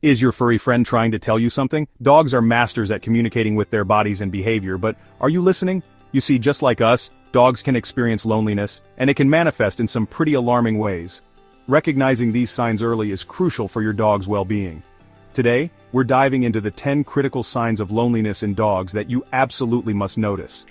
Is your furry friend trying to tell you something? Dogs are masters at communicating with their bodies and behavior, but are you listening? You see, just like us, dogs can experience loneliness, and it can manifest in some pretty alarming ways. Recognizing these signs early is crucial for your dog's well-being. Today, we're diving into the 10 critical signs of loneliness in dogs that you absolutely must notice.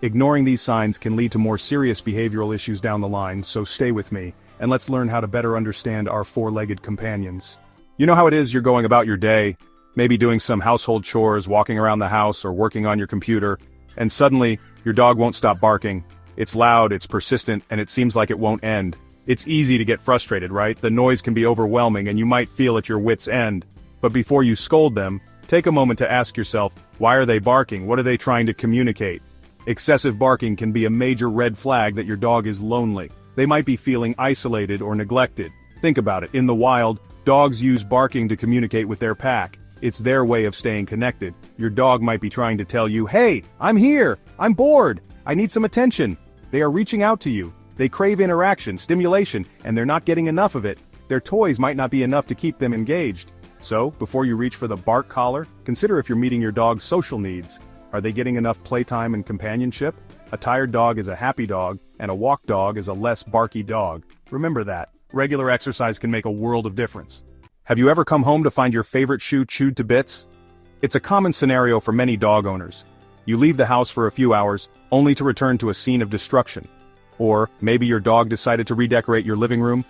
Ignoring these signs can lead to more serious behavioral issues down the line, so stay with me, and let's learn how to better understand our four-legged companions. You know how it is, you're going about your day, maybe doing some household chores, walking around the house, or working on your computer, and suddenly, your dog won't stop barking. It's loud, it's persistent, and it seems like it won't end. It's easy to get frustrated, right? The noise can be overwhelming and you might feel at your wit's end. But before you scold them, take a moment to ask yourself, why are they barking? What are they trying to communicate? Excessive barking can be a major red flag that your dog is lonely. They might be feeling isolated or neglected. Think about it, in the wild, dogs use barking to communicate with their pack. It's their way of staying connected. Your dog might be trying to tell you, hey, I'm here, I'm bored, I need some attention. They are reaching out to you. They crave interaction, stimulation, and they're not getting enough of it. Their toys might not be enough to keep them engaged. So, before you reach for the bark collar, consider if you're meeting your dog's social needs. Are they getting enough playtime and companionship? A tired dog is a happy dog, and a walk dog is a less barky dog. Remember that. Regular exercise can make a world of difference. Have you ever come home to find your favorite shoe chewed to bits? It's a common scenario for many dog owners. You leave the house for a few hours, only to return to a scene of destruction. Or, maybe your dog decided to redecorate your living room.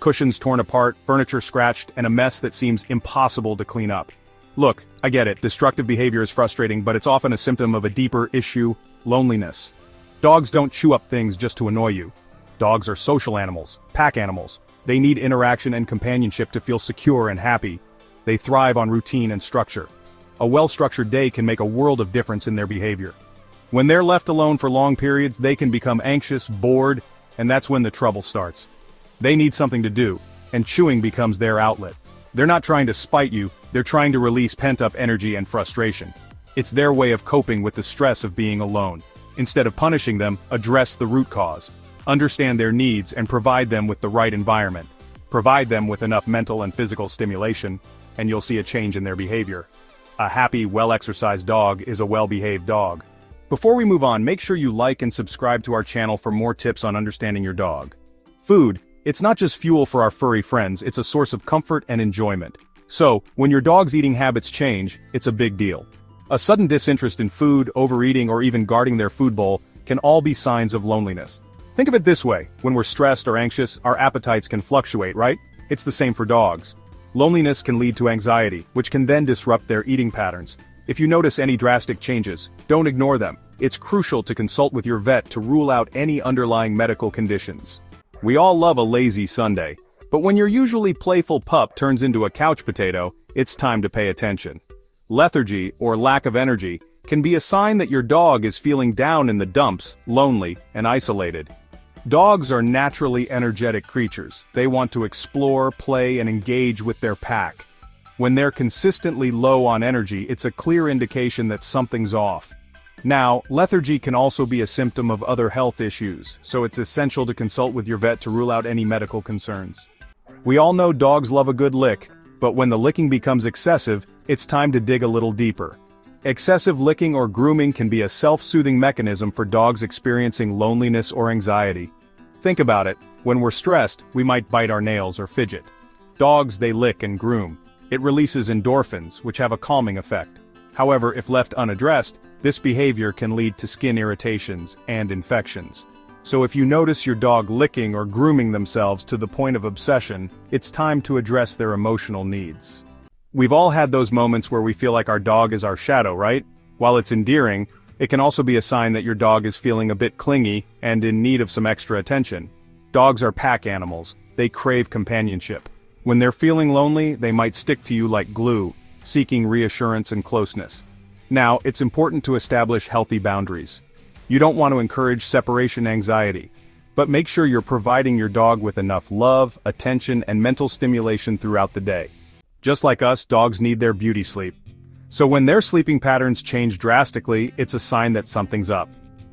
Cushions torn apart, furniture scratched, and a mess that seems impossible to clean up. Look, I get it, destructive behavior is frustrating, but it's often a symptom of a deeper issue: loneliness. Dogs don't chew up things just to annoy you. Dogs are social animals, pack animals. They need interaction and companionship to feel secure and happy. They thrive on routine and structure. A well-structured day can make a world of difference in their behavior. When they're left alone for long periods, they can become anxious, bored, and that's when the trouble starts. They need something to do, and chewing becomes their outlet. They're not trying to spite you, they're trying to release pent-up energy and frustration. It's their way of coping with the stress of being alone. Instead of punishing them, address the root cause. Understand their needs and provide them with the right environment. Provide them with enough mental and physical stimulation, and you'll see a change in their behavior. A happy, well-exercised dog is a well-behaved dog. Before we move on, make sure you like and subscribe to our channel for more tips on understanding your dog. Food. It's not just fuel for our furry friends, it's a source of comfort and enjoyment. So, when your dog's eating habits change, it's a big deal. A sudden disinterest in food, overeating, or even guarding their food bowl can all be signs of loneliness. Think of it this way, when we're stressed or anxious, our appetites can fluctuate, right? It's the same for dogs. Loneliness can lead to anxiety, which can then disrupt their eating patterns. If you notice any drastic changes, don't ignore them. It's crucial to consult with your vet to rule out any underlying medical conditions. We all love a lazy Sunday, but when your usually playful pup turns into a couch potato, it's time to pay attention. Lethargy, or lack of energy, can be a sign that your dog is feeling down in the dumps, lonely, and isolated. Dogs are naturally energetic creatures. They want to explore, play, and engage with their pack. When they're consistently low on energy, it's a clear indication that something's off. Now, lethargy can also be a symptom of other health issues, so it's essential to consult with your vet to rule out any medical concerns. We all know dogs love a good lick, but when the licking becomes excessive, it's time to dig a little deeper. Excessive licking or grooming can be a self-soothing mechanism for dogs experiencing loneliness or anxiety. Think about it, when we're stressed, we might bite our nails or fidget. Dogs, they lick and groom. It releases endorphins, which have a calming effect. However, if left unaddressed, this behavior can lead to skin irritations and infections. So if you notice your dog licking or grooming themselves to the point of obsession, it's time to address their emotional needs. We've all had those moments where we feel like our dog is our shadow, right? While it's endearing, it can also be a sign that your dog is feeling a bit clingy and in need of some extra attention. Dogs are pack animals. They crave companionship. When they're feeling lonely, they might stick to you like glue, seeking reassurance and closeness. Now, it's important to establish healthy boundaries. You don't want to encourage separation anxiety, but make sure you're providing your dog with enough love, attention, and mental stimulation throughout the day. Just like us, dogs need their beauty sleep. So when their sleeping patterns change drastically, it's a sign that something's up.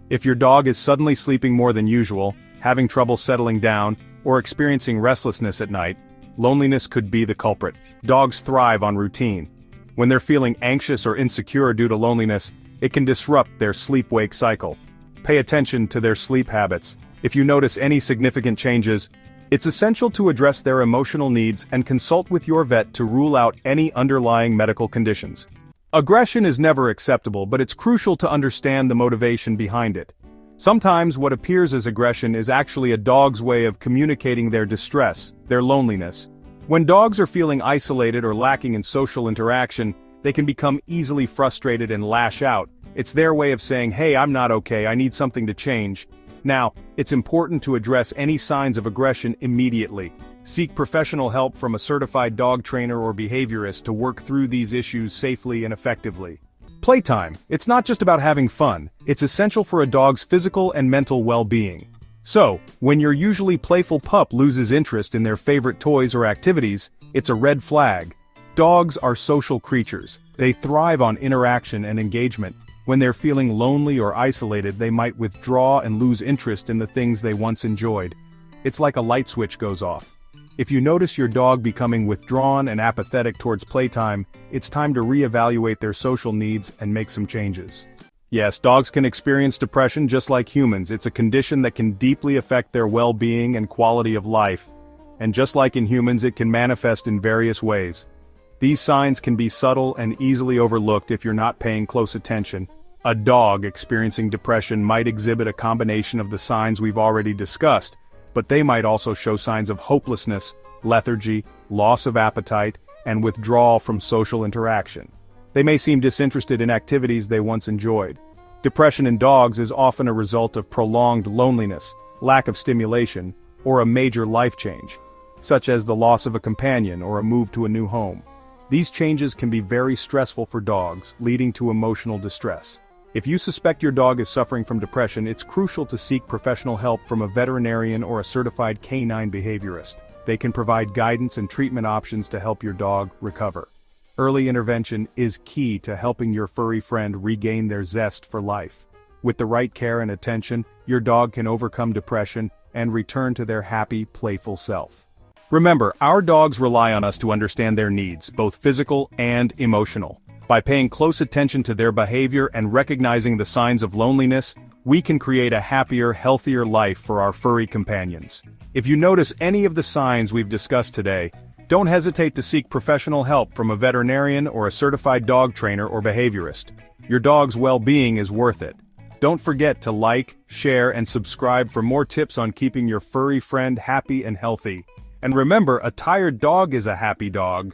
If your dog is suddenly sleeping more than usual, having trouble settling down, or experiencing restlessness at night, loneliness could be the culprit. Dogs thrive on routine. When they're feeling anxious or insecure due to loneliness, it can disrupt their sleep-wake cycle. Pay attention to their sleep habits. If you notice any significant changes, it's essential to address their emotional needs and consult with your vet to rule out any underlying medical conditions. Aggression is never acceptable, but it's crucial to understand the motivation behind it. Sometimes what appears as aggression is actually a dog's way of communicating their distress, their loneliness. When dogs are feeling isolated or lacking in social interaction, they can become easily frustrated and lash out. It's their way of saying, "Hey, I'm not okay, I need something to change." Now, it's important to address any signs of aggression immediately. Seek professional help from a certified dog trainer or behaviorist to work through these issues safely and effectively. Playtime. It's not just about having fun, it's essential for a dog's physical and mental well-being. So, when your usually playful pup loses interest in their favorite toys or activities, it's a red flag. Dogs are social creatures. They thrive on interaction and engagement. When they're feeling lonely or isolated, they might withdraw and lose interest in the things they once enjoyed. It's like a light switch goes off. If you notice your dog becoming withdrawn and apathetic towards playtime, it's time to reevaluate their social needs and make some changes. Yes, dogs can experience depression just like humans. It's a condition that can deeply affect their well-being and quality of life. And just like in humans, it can manifest in various ways. These signs can be subtle and easily overlooked if you're not paying close attention. A dog experiencing depression might exhibit a combination of the signs we've already discussed, but they might also show signs of hopelessness, lethargy, loss of appetite, and withdrawal from social interaction. They may seem disinterested in activities they once enjoyed. Depression in dogs is often a result of prolonged loneliness, lack of stimulation, or a major life change, such as the loss of a companion or a move to a new home. These changes can be very stressful for dogs, leading to emotional distress. If you suspect your dog is suffering from depression, it's crucial to seek professional help from a veterinarian or a certified canine behaviorist. They can provide guidance and treatment options to help your dog recover. Early intervention is key to helping your furry friend regain their zest for life. With the right care and attention, your dog can overcome depression and return to their happy, playful self. Remember, our dogs rely on us to understand their needs, both physical and emotional. By paying close attention to their behavior and recognizing the signs of loneliness, we can create a happier, healthier life for our furry companions. If you notice any of the signs we've discussed today, don't hesitate to seek professional help from a veterinarian or a certified dog trainer or behaviorist. Your dog's well-being is worth it. Don't forget to like, share, and subscribe for more tips on keeping your furry friend happy and healthy. And remember, a tired dog is a happy dog.